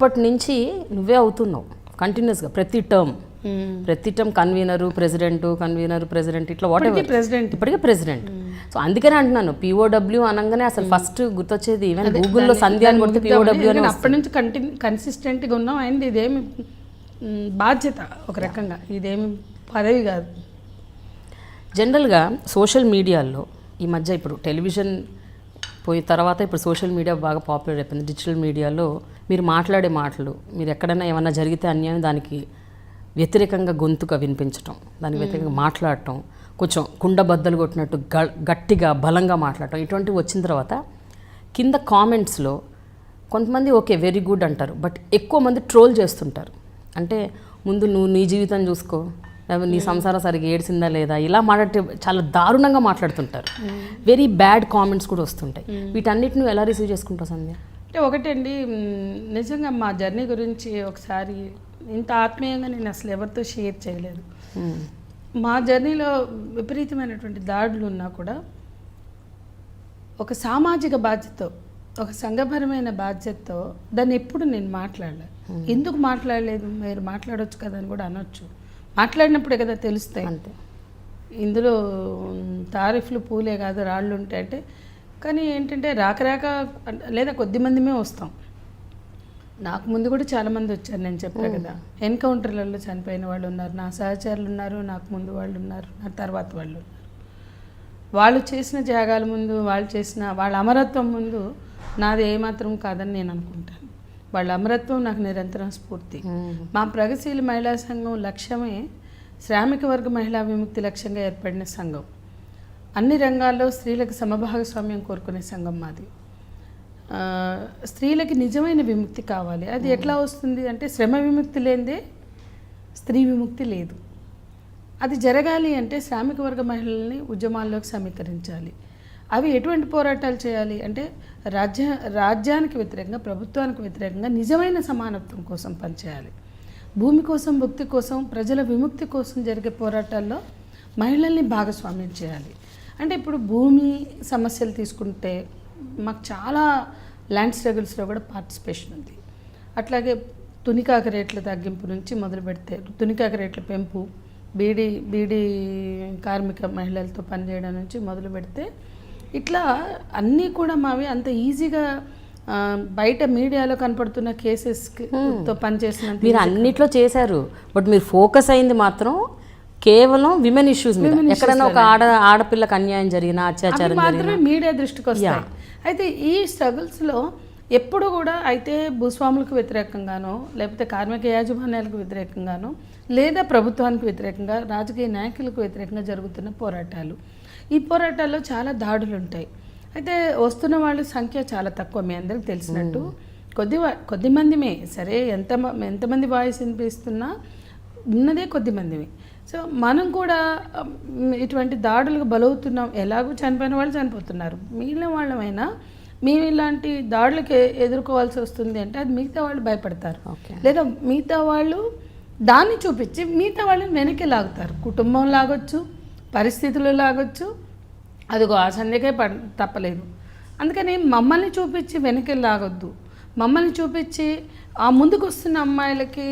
అప్పటి నుంచి నువ్వే అవుతున్నావు కంటిన్యూస్గా ప్రతి టర్మ్ కన్వీనరు ప్రెసిడెంట్ ఇట్లా వాట్ ఎవర్ ప్రెసిడెంట్ ఇప్పటికే ప్రెసిడెంట్. సో అందుకనే అంటున్నాను POW అనగానే అసలు ఫస్ట్ గుర్తొచ్చేది ఈవెన్ గూగుల్లో సంధ్య అని కొడితే POW అని అప్పటి నుంచి కన్సిస్టెంట్గా ఉన్నాం. అండ్ ఇదేమి బాధ్యత ఒక రకంగా, ఇదేమి పదవి కాదు. జనరల్గా సోషల్ మీడియాలో ఈ మధ్య ఇప్పుడు టెలివిజన్ పోయిన తర్వాత ఇప్పుడు సోషల్ మీడియా బాగా పాపులర్ అయిపోయింది. డిజిటల్ మీడియాలో మీరు మాట్లాడే మాటలు, మీరు ఎక్కడైనా ఏమన్నా జరిగితే అన్యాయం దానికి వ్యతిరేకంగా గొంతుగా వినిపించటం, దానికి వ్యతిరేకంగా మాట్లాడటం, కొంచెం కుండబద్దలు కొట్టినట్టు గట్టిగా బలంగా మాట్లాడటం, ఇటువంటివి వచ్చిన తర్వాత కింద కామెంట్స్లో కొంతమంది ఓకే వెరీ గుడ్ అంటారు, బట్ ఎక్కువ మంది ట్రోల్ చేస్తుంటారు. అంటే ముందు నువ్వు నీ జీవితం చూసుకో, నీ సంసారం సరిగ్గా ఏడ్చిందా లేదా, ఇలా మాట్లాడితే చాలా దారుణంగా మాట్లాడుతుంటారు. వెరీ బ్యాడ్ కామెంట్స్ కూడా వస్తుంటాయి. వీటన్నిటి నువ్వు ఎలా రిసీవ్ చేసుకుంటావు సంధ్య? అంటే ఒకటండి, నిజంగా మా జర్నీ గురించి ఒకసారి ఇంత ఆత్మీయంగా నేను అసలు ఎవరితో షేర్ చేయలేదు. మా జర్నీలో విపరీతమైనటువంటి దాడులు ఉన్నా కూడా ఒక సామాజిక బాధ్యతతో, ఒక సంఘపరమైన బాధ్యతతో దాన్ని ఎప్పుడు నేను మాట్లాడలేదు. ఎందుకు మాట్లాడలేదు, మీరు మాట్లాడవచ్చు కదా అని కూడా అనొచ్చు. మాట్లాడినప్పుడే కదా తెలుస్తాయి. అంతే. ఇందులో తారీఫ్లు పూలే కాదు రాళ్ళు ఉంటాయి అంటే, కానీ ఏంటంటే రాక లేదా కొద్దిమందిమే వస్తాం. నాకు ముందు కూడా చాలామంది వచ్చారు, నేను చెప్పాను కదా. ఎన్కౌంటర్లలో చనిపోయిన వాళ్ళు ఉన్నారు, నా సహచరులు ఉన్నారు, నాకు ముందు వాళ్ళు ఉన్నారు, నా తర్వాత వాళ్ళు ఉన్నారు. వాళ్ళు చేసిన త్యాగాల ముందు, వాళ్ళు చేసిన వాళ్ళ అమరత్వం ముందు నాది ఏమాత్రం కాదని నేను అనుకుంటాను. వాళ్ళ అమరత్వం నాకు నిరంతరం స్ఫూర్తి. మా ప్రగతిశీల మహిళా సంఘం లక్ష్యమే శ్రామిక వర్గ మహిళా విముక్తి లక్ష్యంగా ఏర్పడిన సంఘం. అన్ని రంగాల్లో స్త్రీలకు సమభాగస్వామ్యం కోరుకునే సంఘం మాది. స్త్రీలకి నిజమైన విముక్తి కావాలి. అది ఎట్లా వస్తుంది అంటే, శ్రమ విముక్తి లేనిదే స్త్రీ విముక్తి లేదు. అది జరగాలి అంటే శ్రామిక వర్గ మహిళల్ని ఉద్యమాల్లోకి సమీకరించాలి. అవి ఎటువంటి పోరాటాలు చేయాలి అంటే, రాజ్యానికి వ్యతిరేకంగా, ప్రభుత్వానికి వ్యతిరేకంగా నిజమైన సమానత్వం కోసం పనిచేయాలి. భూమి కోసం, భుక్తి కోసం, ప్రజల విముక్తి కోసం జరిగే పోరాటాల్లో మహిళల్ని భాగస్వామ్యం చేయాలి. అంటే ఇప్పుడు భూమి సమస్యలు తీసుకుంటే మాకు చాలా ల్యాండ్ స్ట్రగుల్స్లో కూడా పార్టిసిపేషన్ ఉంది. అట్లాగే తునికాక రేట్ల తగ్గింపు నుంచి మొదలు పెడితే, తునికాక రేట్ల పెంపు, బీడీ కార్మిక మహిళలతో పనిచేయడం నుంచి మొదలు పెడితే, ఇట్లా అన్నీ కూడా మావి అంత ఈజీగా బయట మీడియాలో కనపడుతున్న కేసెస్తో పనిచేసినంత మీరు అన్నిట్లో చేశారు. బట్ మీరు ఫోకస్ అయింది మాత్రం కేవలం విమెన్ ఇష్యూస్ మీద. ఎక్కడైనా ఒక ఆడపిల్లకి అన్యాయం జరిగినా, అత్యాచారం మాత్రమే మీడియా దృష్టికి వస్తాయి. అయితే ఈ స్ట్రగుల్స్లో ఎప్పుడు కూడా అయితే భూస్వాములకు వ్యతిరేకంగానో, లేకపోతే కార్మిక యాజమాన్యాలకు వ్యతిరేకంగానో, లేదా ప్రభుత్వానికి వ్యతిరేకంగా, రాజకీయ నాయకులకు వ్యతిరేకంగా జరుగుతున్న పోరాటాలు. ఈ పోరాటాల్లో చాలా దాడులు ఉంటాయి. అయితే వస్తున్న వాళ్ళ సంఖ్య చాలా తక్కువ, మీ అందరికి తెలిసినట్టు. కొద్దిమందిమే సరే, ఎంతమంది వాయిస్ వినిపిస్తున్నా ఉన్నదే కొద్దిమందిమే. సో మనం కూడా ఇటువంటి దాడులకు బలవుతున్నాం. ఎలాగో చనిపోయిన వాళ్ళు చనిపోతున్నారు, మిగిలిన వాళ్ళమైనా మేము ఇలాంటి దాడులకు ఎదుర్కోవాల్సి వస్తుంది అంటే అది మిగతా వాళ్ళు భయపడతారు, లేదా మిగతా వాళ్ళు దాన్ని చూపించి మిగతా వాళ్ళని వెనక్కి లాగుతారు. కుటుంబం లాగొచ్చు, పరిస్థితులు లాగొచ్చు, అదిగో ఆ సందేకే తప్పలేదు. అందుకని మమ్మల్ని చూపించి వెనక్కి లాగొద్దు. మమ్మల్ని చూపించి ఆ ముందుకు వస్తున్న అమ్మాయిలకి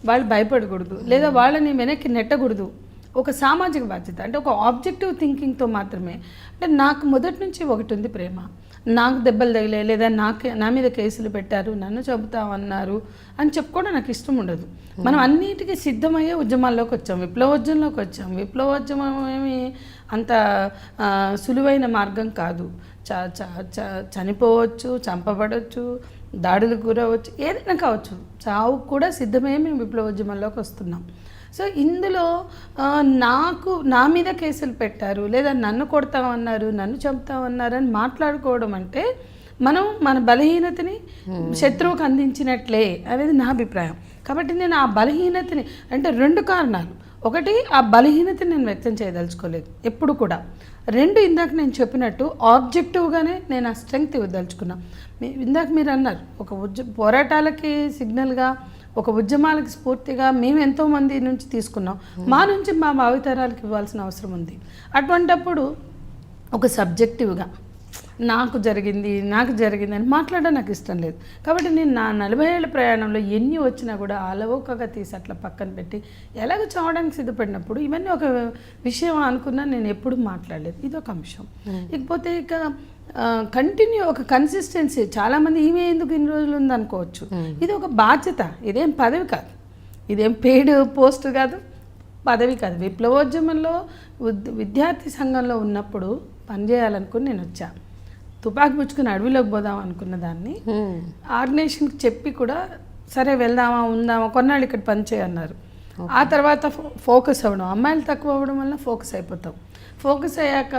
వాళ్ళు భయపడకూడదు, లేదా వాళ్ళని వెనక్కి నెట్టకూడదు. ఒక సామాజిక బాధ్యత అంటే ఒక ఆబ్జెక్టివ్ థింకింగ్తో మాత్రమే. అంటే నాకు మొదటి నుంచి ఒకటి ఉంది, ప్రేమ. నాకు దెబ్బలు తగిలే, లేదా నా మీద కేసులు పెట్టారు, నన్ను చంపుతామన్నారు అని చెప్పుకోవడం నాకు ఇష్టం ఉండదు. మనం అన్నిటికీ సిద్ధమయ్యే ఉద్యమాల్లోకి వచ్చాం, విప్లవోద్యమంలోకి వచ్చాం. విప్లవోద్యమం ఏమి అంత సులువైన మార్గం కాదు. చనిపోవచ్చు, చంపబడవచ్చు, దాడులకు గురవచ్చు, ఏదైనా కావచ్చు. చావు కూడా సిద్ధమే మేము విప్లవోద్యమంలోకి వస్తున్నాం. సో ఇందులో నా మీద కేసులు పెట్టారు, లేదా నన్ను కొడతామన్నారు, నన్ను చంపుతామన్నారు అని మాట్లాడుకోవడం అంటే మనం మన బలహీనతని శత్రువుకు అందించినట్లే అనేది నా అభిప్రాయం. కాబట్టి నేను ఆ బలహీనతని, అంటే రెండు కారణాలు. ఒకటి, ఆ బలహీనతని నేను వ్యక్తం చేయదలుచుకోలేదు ఎప్పుడు కూడా. రెండు, ఇందాక నేను చెప్పినట్టు ఆబ్జెక్టివ్గానే నేను ఆ స్ట్రెంగ్త్ ఇవ్వదలుచుకున్నా. ఇందాక మీరు అన్నారు, ఒక పోరాటాలకి సిగ్నల్గా, ఒక ఉద్యమాలకు స్ఫూర్తిగా మేము ఎంతోమంది నుంచి తీసుకున్నాం. మా నుంచి మా భావితరాలకు ఇవ్వాల్సిన అవసరం ఉంది. అటువంటప్పుడు ఒక సబ్జెక్టివ్గా నాకు జరిగింది అని మాట్లాడడం నాకు ఇష్టం లేదు. కాబట్టి నేను నా 40 ఏళ్ళ ప్రయాణంలో ఎన్ని వచ్చినా కూడా అలవోకగా తీసి అట్లా పక్కన పెట్టి ఎలాగో చావడానికి సిద్ధపడినప్పుడు ఇవన్నీ ఒక విషయం అనుకున్నా నేను ఎప్పుడు మాట్లాడలేదు. ఇది ఒక అంశం. ఇకపోతే ఇక కంటిన్యూ ఒక కన్సిస్టెన్సీ, చాలామంది ఈమె ఎందుకు ఇన్ని రోజులు ఉందనుకోవచ్చు. ఇది ఒక బాధ్యత, ఇదేం పదవి కాదు, ఇదేం పెయిడ్ పోస్ట్ కాదు, పదవి కాదు. విప్లవోద్యమంలో విద్యార్థి సంఘంలో ఉన్నప్పుడు పనిచేయాలనుకుని నేను వచ్చాను. తుపాకి పుచ్చుకుని అడవిలోకి పోదాం అనుకున్న దాన్ని ఆర్గనైజేషన్కి చెప్పి కూడా సరే వెళ్దామా ఉందామా కొన్నాళ్ళు ఇక్కడ పనిచేయన్నారు. ఆ తర్వాత ఫోకస్ అవ్వడం, అమ్మాయిలు తక్కువ అవ్వడం వల్ల ఫోకస్ అయిపోతాం. ఫోకస్ అయ్యాక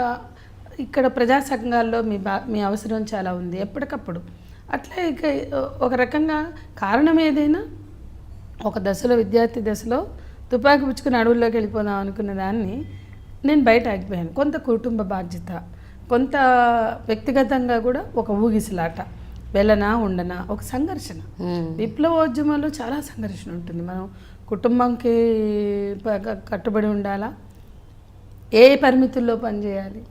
ఇక్కడ ప్రజా సంఘాల్లో మీ అవసరం చాలా ఉంది ఎప్పటికప్పుడు. అట్లా ఇక ఒక రకంగా కారణం ఏదైనా ఒక దశలో, విద్యార్థి దశలో తుపాకి పుచ్చుకుని అడవుల్లోకి వెళ్ళిపోదాం అనుకున్న దాన్ని నేను బయట ఆగిపోయాను. కొంత కుటుంబ బాధ్యత, కొంత వ్యక్తిగతంగా కూడా ఒక ఊగిసలాట, వెళ్ళనా ఉండనా, ఒక సంఘర్షణ. విప్లవోద్యమంలో చాలా సంఘర్షణ ఉంటుంది. మనం కుటుంబంకి కట్టుబడి ఉండాలా, ఏ పరిమితుల్లో పనిచేయాలి,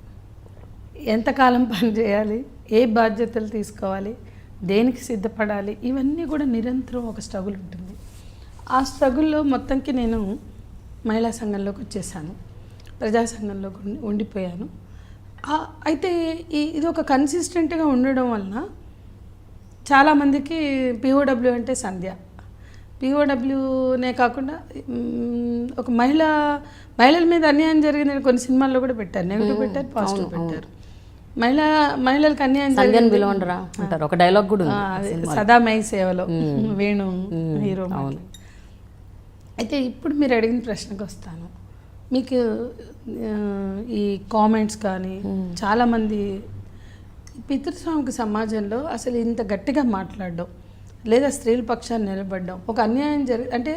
ఎంతకాలం పనిచేయాలి, ఏ బాధ్యతలు తీసుకోవాలి, దేనికి సిద్ధపడాలి, ఇవన్నీ కూడా నిరంతరం ఒక స్ట్రగుల్ ఉంటుంది. ఆ స్ట్రగుల్లో మొత్తంకి నేను మహిళా సంఘంలోకి వచ్చేసాను, ప్రజా సంఘంలోకి ఉండిపోయాను. అయితే ఇది ఒక కన్సిస్టెంట్గా ఉండడం వలన చాలామందికి పిఓడబ్ల్యూ అంటే సంధ్య, పిఓడబ్ల్యూనే కాకుండా ఒక మహిళల మీద అన్యాయం జరిగిందని కొన్ని సినిమాల్లో కూడా పెట్టారు, నెగిటివ్ పెట్టారు, పాజిటివ్ పెట్టారు. మహిళలకు అన్యాయం జరిగింది అంటారు, ఒక డైలాగ్ కూడా సదా మై సేవలో వేణు హీరో. అయితే ఇప్పుడు మీరు అడిగిన ప్రశ్నకు వస్తాను. మీకు ఈ కామెంట్స్ కానీ చాలామంది పితృస్వామిక సమాజంలో అసలు ఇంత గట్టిగా మాట్లాడడం లేదా స్త్రీల పక్షాన్ని నిలబడడం, ఒక అన్యాయం అంటే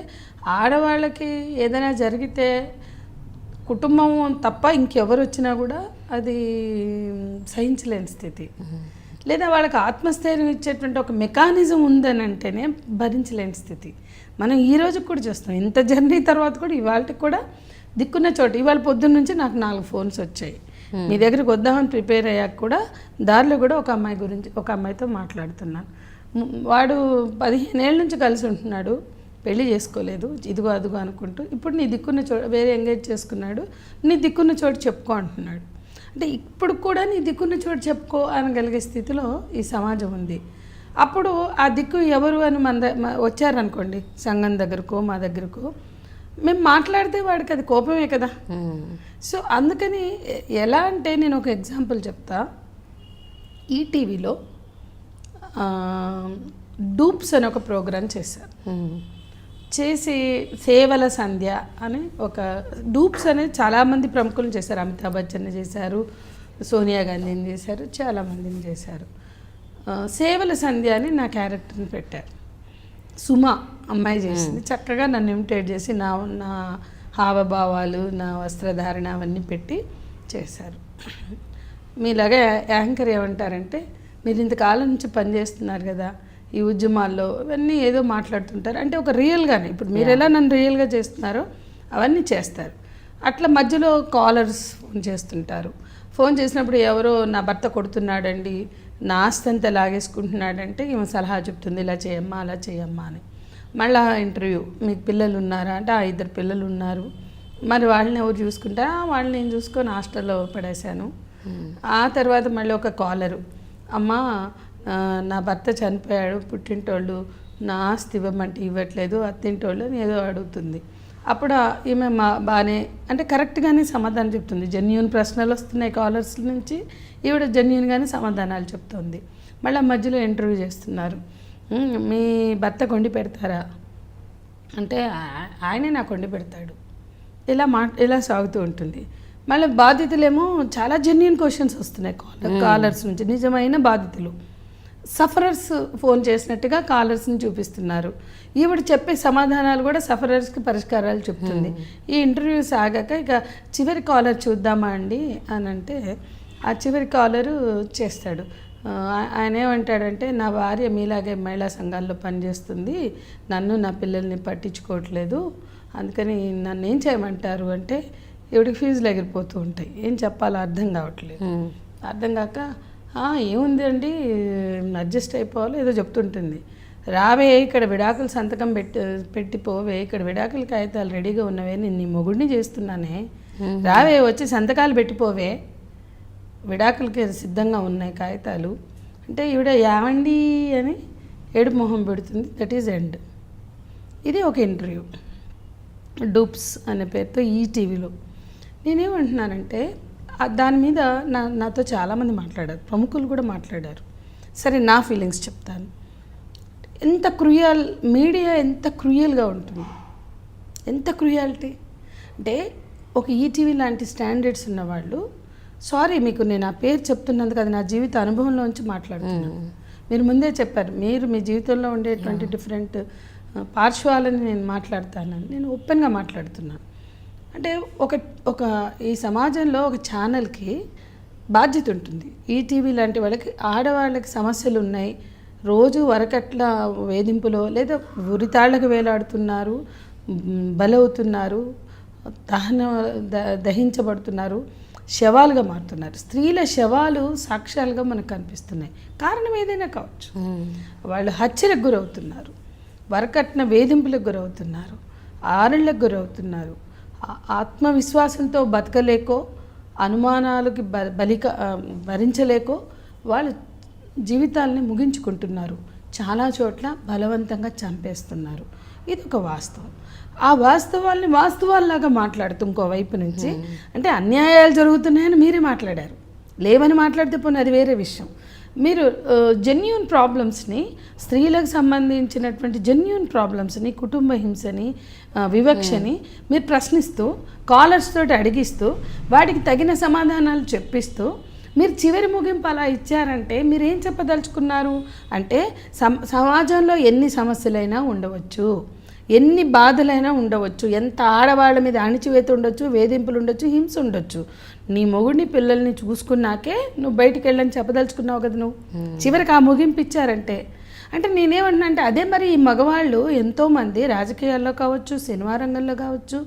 ఆడవాళ్ళకి ఏదైనా జరిగితే కుటుంబం తప్ప ఇంకెవరు వచ్చినా కూడా అది సహించలేని స్థితి, లేదా వాళ్ళకి ఆత్మస్థైర్యం ఇచ్చేటువంటి ఒక మెకానిజం ఉందని అంటేనే భరించలేని స్థితి మనం ఈ రోజుకి కూడా చూస్తాం. ఇంత జర్నీ తర్వాత కూడా ఇవాళకి కూడా దిక్కున్న చోట, ఇవాళ పొద్దున్న నుంచి నాకు 4 ఫోన్స్ వచ్చాయి. మీ దగ్గరికి వద్దామని ప్రిపేర్ అయ్యాక కూడా దారిలో కూడా ఒక అమ్మాయితో మాట్లాడుతున్నాను. వాడు 15 ఏళ్ళ నుంచి కలిసి ఉంటున్నాడు, పెళ్లి చేసుకోలేదు, ఇదిగో అదిగో అనుకుంటూ ఇప్పుడు నీ దిక్కున్న చోట వేరే ఎంగేజ్ చేసుకున్నాడు, నీ దిక్కున్న చోటు చెప్పుకో అంటున్నాడు. అంటే ఇప్పుడు కూడా నీ దిక్కున్న చోటు చెప్పుకో అనగలిగే స్థితిలో ఈ సమాజం ఉంది. అప్పుడు ఆ దిక్కు ఎవరు అని వచ్చారనుకోండి, సంఘం దగ్గరకో మా దగ్గరకో, మేము మాట్లాడితే వాడికి అది కోపమే కదా. సో అందుకని ఎలా అంటే నేను ఒక ఎగ్జాంపుల్ చెప్తా. ఈటీవీలో డూప్స్ అని ఒక ప్రోగ్రాం చేశారు. చేసి సేవల సంధ్య అని ఒక డూప్స్ అనేది చాలామంది ప్రముఖులను చేశారు. అమితాబ్ బచ్చన్ చేశారు, సోనియా గాంధీని చేశారు, చాలామందిని చేశారు. సేవల సంధ్య అని నా క్యారెక్టర్ని పెట్టారు. సుమా అమ్మాయి చేసింది, చక్కగా నన్ను ఇమిటేట్ చేసి నా హావభావాలు, నా వస్త్రధారణ అవన్నీ పెట్టి చేశారు. మీలాగా యాంకర్ ఏమంటారంటే, మీరు ఇంతకాలం నుంచి పనిచేస్తున్నారు కదా ఈ ఉద్యమాల్లో, ఇవన్నీ ఏదో మాట్లాడుతుంటారు అంటే ఒక రియల్గానే, ఇప్పుడు మీరు ఎలా నన్ను రియల్గా చేస్తున్నారో అవన్నీ చేస్తారు. అట్లా మధ్యలో కాలర్స్ ఫోన్ చేస్తుంటారు. ఫోన్ చేసినప్పుడు ఎవరో నా భర్త కొడుతున్నాడండి, నా ఆస్తి అంతా లాగేసుకుంటున్నాడంటే ఈమె సలహా చెప్తుంది, ఇలా చేయమ్మా అలా చేయమ్మా అని. మళ్ళీ ఇంటర్వ్యూ, మీకు పిల్లలు ఉన్నారా అంటే 2 పిల్లలు ఉన్నారు, మరి వాళ్ళని ఎవరు చూసుకుంటారా, వాళ్ళని నేను చూసుకొని హాస్టల్లో పడేశాను. ఆ తర్వాత మళ్ళీ ఒక కాలరు, అమ్మా నా భర్త చనిపోయాడు, పుట్టింటోళ్ళు నా ఆస్తి ఇవ్వమంటే ఇవ్వట్లేదు, అత్తింటోళ్ళు అని ఏదో అడుగుతుంది. అప్పుడు ఈమె బాగానే అంటే కరెక్ట్గానే సమాధానం చెప్తుంది. జెన్యూన్ ప్రశ్నలు వస్తున్నాయి కాలర్స్ నుంచి, ఈవిడ జెన్యూన్గానే సమాధానాలు చెప్తుంది. మళ్ళీ మధ్యలో ఇంటర్వ్యూ చేస్తున్నారు, మీ భర్త కొండి పెడతారా అంటే ఆయనే నాకు వండి పెడతాడు, ఇలా సాగుతూ ఉంటుంది. మళ్ళీ బాధితులేమో చాలా జెన్యూన్ క్వశ్చన్స్ వస్తున్నాయి కాలర్స్ నుంచి, నిజమైన బాధితులు, సఫరర్స్ ఫోన్ చేసినట్టుగా కాలర్స్ని చూపిస్తున్నారు. ఈవిడ చెప్పే సమాధానాలు కూడా సఫరర్స్కి పరిష్కారాలు చెప్తుంది. ఈ ఇంటర్వ్యూ సాగాక ఇక చివరి కాలర్ చూద్దామా అండి అని అంటే, ఆ చివరి కాలరు చేస్తాడు. ఆయన ఏమంటాడంటే, నా భార్య మీలాగే మహిళా సంఘాల్లో పనిచేస్తుంది, నన్ను నా పిల్లల్ని పట్టించుకోవట్లేదు, అందుకని నన్ను ఏం చేయమంటారు అంటే, ఈవిడికి ఫీజులు ఎగిరిపోతూ ఉంటాయి, ఏం చెప్పాలో అర్థం కావట్లేదు. అర్థం కాక ఏముంది అండి, అడ్జస్ట్ అయిపోవాలి ఏదో చెప్తుంటుంది. రావే ఇక్కడ విడాకులు సంతకం పెట్టిపోవే, ఇక్కడ విడాకుల కాగితాలు రెడీగా ఉన్నవే, నేను నీ మొగుడిని చేస్తున్నానే, రావే వచ్చి సంతకాలు పెట్టిపోవే, విడాకులకి సిద్ధంగా ఉన్నాయి కాగితాలు అంటే ఈవిడ యావండి అని ఏడుపు మొహం పెడుతుంది. That is end. ఇది ఒక ఇంటర్వ్యూ డూప్స్ అనే పేరుతో ఈటీవీలో. నేనేమంటున్నానంటే దాని మీద నాతో చాలామంది మాట్లాడారు, ప్రముఖులు కూడా మాట్లాడారు. సరే నా ఫీలింగ్స్ చెప్తాను. ఎంత క్రూయల్ మీడియా, ఎంత క్రూయల్గా ఉంటుంది, ఎంత క్రూయాలిటీ అంటే ఒక ఈటీవీ లాంటి స్టాండర్డ్స్ ఉన్నవాళ్ళు, సారీ మీకు నేను ఆ పేరు చెప్తున్నందుకు అది నా జీవిత అనుభవంలోంచి మాట్లాడుతున్నాను. మీరు ముందే చెప్పారు మీరు మీ జీవితంలో ఉండేటువంటి డిఫరెంట్ పార్శ్వాలని నేను మాట్లాడతానని. నేను ఓపెన్గా మాట్లాడుతున్నాను. అంటే ఒక ఈ సమాజంలో ఒక ఛానల్కి బాధ్యత ఉంటుంది. ఈటీవీ లాంటి వాళ్ళకి ఆడవాళ్ళకి సమస్యలు ఉన్నాయి, రోజు వరకట్ల వేధింపులో లేదా ఉరితాళ్లకు వేలాడుతున్నారు, బలవుతున్నారు, దహించబడుతున్నారు, శవాలుగా మారుతున్నారు. స్త్రీల శవాలు సాక్ష్యాలుగా మనకు కనిపిస్తున్నాయి. కారణం ఏదైనా కావచ్చు. వాళ్ళు హత్యలకు గురవుతున్నారు, వరకట్న వేధింపులకు గురవుతున్నారు, ఆరుళ్లకు గురవుతున్నారు, ఆత్మవిశ్వాసంతో బతకలేకో, అనుమానాలకి భరించలేకో వాళ్ళు జీవితాలని ముగించుకుంటున్నారు. చాలా చోట్ల బలవంతంగా చంపేస్తున్నారు. ఇది ఒక వాస్తవం. ఆ వాస్తవాల్ని వాస్తవాల్లాగా మాట్లాడుతూ ఇంకోవైపు నుంచి అంటే అన్యాయాలు జరుగుతున్నాయని మీరే మాట్లాడారు, లేవని మాట్లాడితే పోనీ అది వేరే విషయం. మీరు జెన్యూన్ ప్రాబ్లమ్స్ని, స్త్రీలకు సంబంధించినటువంటి జెన్యూన్ ప్రాబ్లమ్స్ని, కుటుంబ హింసని, వివక్షని మీరు ప్రశ్నిస్తూ, కాలర్స్ తోటి అడిగిస్తూ, వాటికి తగిన సమాధానాలు చెప్పిస్తూ మీరు చివరి ముగింపు అలా ఇచ్చారంటే మీరు ఏం చెప్పదలుచుకున్నారు అంటే సమాజంలో ఎన్ని సమస్యలైనా ఉండవచ్చు, ఎన్ని బాధలైనా ఉండవచ్చు, ఎంత ఆడవాళ్ళ మీద అణిచివేత ఉండొచ్చు, వేధింపులు ఉండొచ్చు, హింస ఉండొచ్చు, నీ మొగుడిని పిల్లల్ని చూసుకున్నాకే నువ్వు బయటికి వెళ్ళని చెప్పదలుచుకున్నావు కదా నువ్వు. చివరికి ఆ ముగింపు ఇచ్చారంటే అంటే నేనేమంటున్నా అంటే అదే మరి ఈ మగవాళ్ళు ఎంతోమంది రాజకీయాల్లో కావచ్చు, సినిమా రంగంలో కావచ్చు,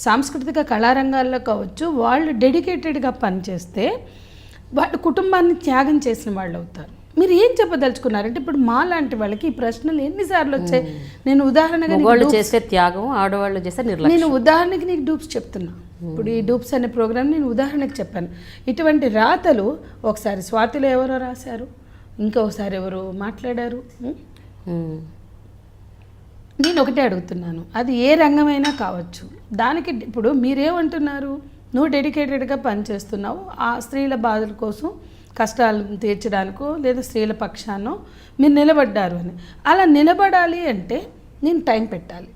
సాంస్కృతిక కళారంగాల్లో కావచ్చు, వాళ్ళు డెడికేటెడ్గా పనిచేస్తే వాళ్ళు కుటుంబాన్ని త్యాగం చేసిన వాళ్ళు అవుతారు. మీరు ఏం చెప్పదలుచుకున్నారంటే ఇప్పుడు మా లాంటి వాళ్ళకి ఈ ప్రశ్నలు ఎన్నిసార్లు వచ్చాయి. నేను ఉదాహరణగా చేసే త్యాగం, ఆడవాళ్ళు చేసే నిర్లక్ష్యం. నేను ఉదాహరణకి నీకు డూప్స్ చెప్తున్నా. ఇప్పుడు ఈ డూప్స్ అనే ప్రోగ్రామ్ నేను ఉదాహరణకు చెప్పాను. ఇటువంటి రాతలు ఒకసారి స్వాతిలో ఎవరో రాశారు, ఇంకొకసారి ఎవరు మాట్లాడారు. నేను ఒకటే అడుగుతున్నాను, అది ఏ రంగమైనా కావచ్చు. దానికి ఇప్పుడు మీరేమంటున్నారు, నువ్వు డెడికేటెడ్గా పనిచేస్తున్నావు, ఆ స్త్రీల బాధల కోసం కష్టాలు తీర్చడానికో లేదా స్త్రీల పక్షాన్నో మీరు నిలబడ్డారు అని. అలా నిలబడాలి అంటే నేను టైం పెట్టాలి.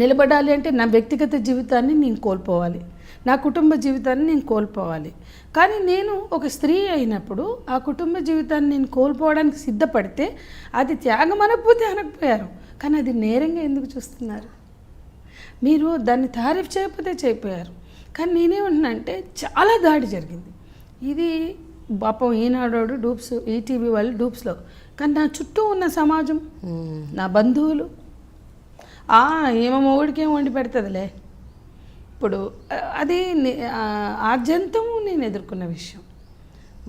నిలబడాలి అంటే నా వ్యక్తిగత జీవితాన్ని నేను కోల్పోవాలి, నా కుటుంబ జీవితాన్ని నేను కోల్పోవాలి. కానీ నేను ఒక స్త్రీ అయినప్పుడు ఆ కుటుంబ జీవితాన్ని నేను కోల్పోవడానికి సిద్ధపడితే అది త్యాగం అనకపోతే అనకపోయారు, కానీ అది నేరంగా ఎందుకు చూస్తున్నారు? మీరు దాన్ని తారీఫ్ చేయకపోతే చేయకపోయారు. కానీ నేనేమంటున్నా అంటే చాలా దాడి జరిగింది. ఇది పాపం ఈనాడు డూప్స్, ఈటీవీ వాళ్ళు డూప్స్లో, కానీ నా చుట్టూ ఉన్న సమాజం, నా బంధువులు, ఏమో మొగుడికి ఏం వండి పెడుతుందిలే. ఇప్పుడు అది ఆద్యంతం నేను ఎదుర్కొన్న విషయం.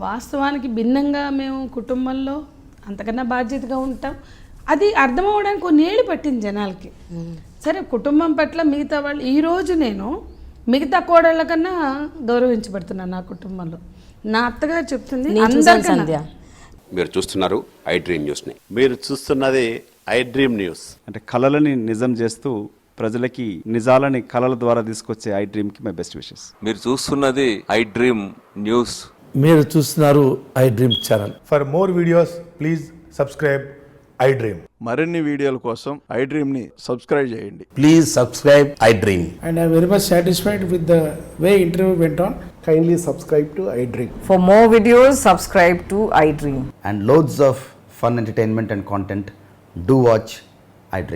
వాస్తవానికి భిన్నంగా మేము కుటుంబంలో అంతకన్నా బాధ్యతగా ఉంటాం. అది అర్థం అవ్వడానికి కొన్నేళ్ళు పట్టింది జనాలకి. సరే కుటుంబం పట్ల మిగతా వాళ్ళు, ఈరోజు నేను మిగతా కోడళ్ళ కన్నా గౌరవించబడుతున్నాను నా కుటుంబంలో. నా అత్తగారు చెప్తుంది అందరికన్నా. మీరు చూస్తున్నారు ఐ డ్రీమ్ న్యూస్ని. మీరు చూస్తున్నది ఐ డ్రీమ్ న్యూస్. అంటే కళలని నిజం చేస్తూ ప్రజలకి నిజాలని కళల ద్వారా తీసుకొచ్చే ఐ డ్రీమ్కి మై బెస్ట్ విషెస్. మీరు చూస్తున్నది ఐ డ్రీమ్ న్యూస్. మీరు చూస్తున్నారు I dream channel. For more videos, please subscribe I Dream. మరిన్ని వీడియోల కోసం ఐ డ్రీమ్ ని సబ్స్క్రైబ్ చేయండి. Please subscribe I dream. And I'm very much satisfied with the way interview went on. Kindly subscribe to I Dream. For more videos, subscribe to iDream. And loads of fun entertainment and content. Do watch I Dream.